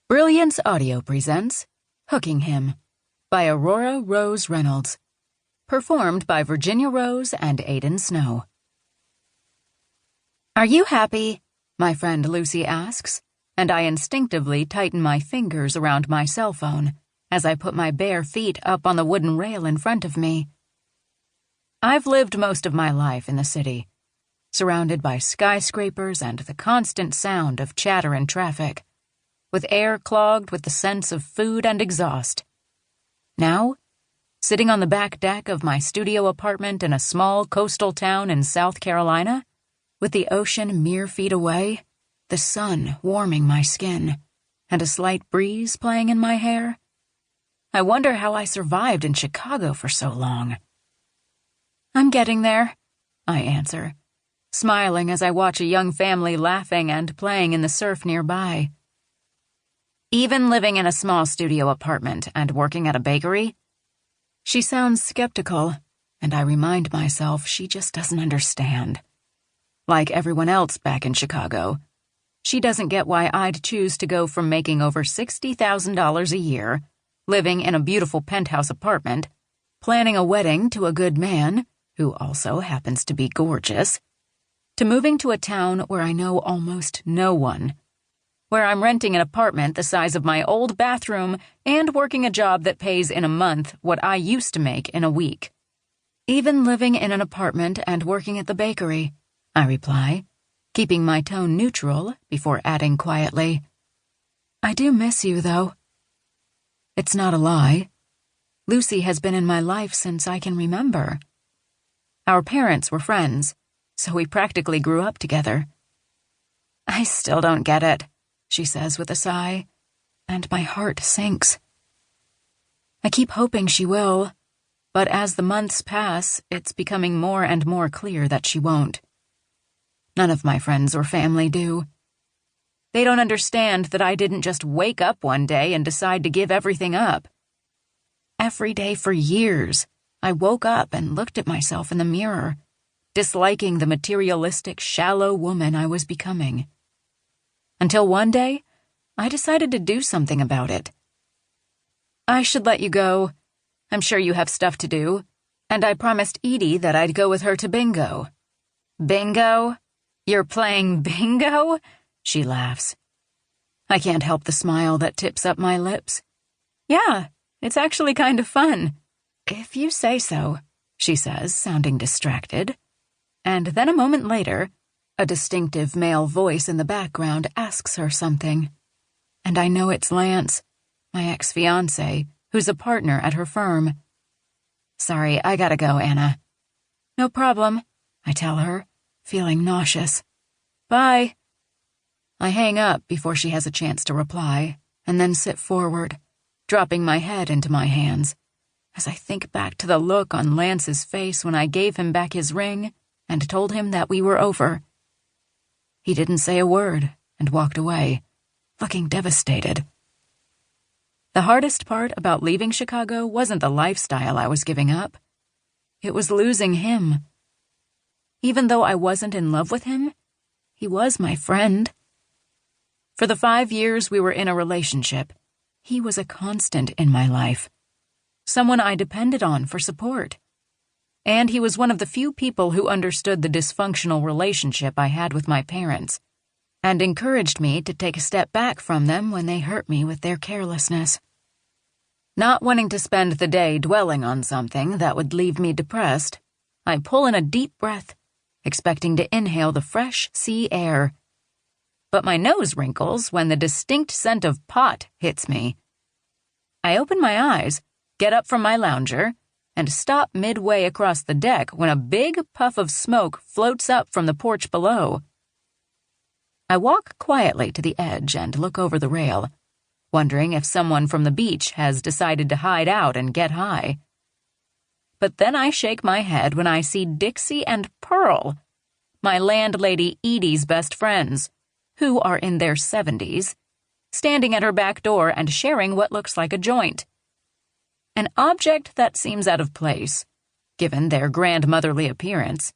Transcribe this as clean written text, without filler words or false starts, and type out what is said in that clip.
Brilliance Audio presents Hooking Him by Aurora Rose Reynolds. Performed by Virginia Rose and Aiden Snow. "Are you happy?" my friend Lucy asks, and I instinctively tighten my fingers around my cell phone as I put my bare feet up on the wooden rail in front of me. I've lived most of my life in the city, surrounded by skyscrapers and the constant sound of chatter and traffic, with air clogged with the scents of food and exhaust. Now, sitting on the back deck of my studio apartment in a small coastal town in South Carolina, with the ocean mere feet away, the sun warming my skin, and a slight breeze playing in my hair, I wonder how I survived in Chicago for so long. "I'm getting there," I answer, smiling as I watch a young family laughing and playing in the surf nearby. "Even living in a small studio apartment and working at a bakery?" She sounds skeptical, and I remind myself she just doesn't understand. Like everyone else back in Chicago, she doesn't get why I'd choose to go from making over $60,000 a year, living in a beautiful penthouse apartment, planning a wedding to a good man, who also happens to be gorgeous, to moving to a town where I know almost no one, where I'm renting an apartment the size of my old bathroom and working a job that pays in a month what I used to make in a week. "Even living in an apartment and working at the bakery," I reply, keeping my tone neutral before adding quietly, "I do miss you, though." It's not a lie. Lucy has been in my life since I can remember. Our parents were friends, so we practically grew up together. "I still don't get it," she says with a sigh, and my heart sinks. I keep hoping she will, but as the months pass, it's becoming more and more clear that she won't. None of my friends or family do. They don't understand that I didn't just wake up one day and decide to give everything up. Every day for years, I woke up and looked at myself in the mirror, disliking the materialistic, shallow woman I was becoming. Until one day, I decided to do something about it. "I should let you go. I'm sure you have stuff to do, and I promised Edie that I'd go with her to bingo." "Bingo? You're playing bingo?" she laughs. I can't help the smile that tips up my lips. "Yeah, it's actually kind of fun." "If you say so," she says, sounding distracted. And then a moment later, a distinctive male voice in the background asks her something. And I know it's Lance, my ex-fiancé, who's a partner at her firm. "Sorry, I gotta go, Anna." "No problem," I tell her, feeling nauseous. "Bye." I hang up before she has a chance to reply, and then sit forward, dropping my head into my hands, as I think back to the look on Lance's face when I gave him back his ring and told him that we were over. He didn't say a word and walked away, looking devastated. The hardest part about leaving Chicago wasn't the lifestyle I was giving up. It was losing him. Even though I wasn't in love with him, he was my friend. For the 5 years we were in a relationship, he was a constant in my life, someone I depended on for support. And he was one of the few people who understood the dysfunctional relationship I had with my parents, and encouraged me to take a step back from them when they hurt me with their carelessness. Not wanting to spend the day dwelling on something that would leave me depressed, I pull in a deep breath, expecting to inhale the fresh sea air. But my nose wrinkles when the distinct scent of pot hits me. I open my eyes, get up from my lounger, and stop midway across the deck when a big puff of smoke floats up from the porch below. I walk quietly to the edge and look over the rail, wondering if someone from the beach has decided to hide out and get high. But then I shake my head when I see Dixie and Pearl, my landlady Edie's best friends, who are in their 70s, standing at her back door and sharing what looks like a joint. An object that seems out of place, given their grandmotherly appearance,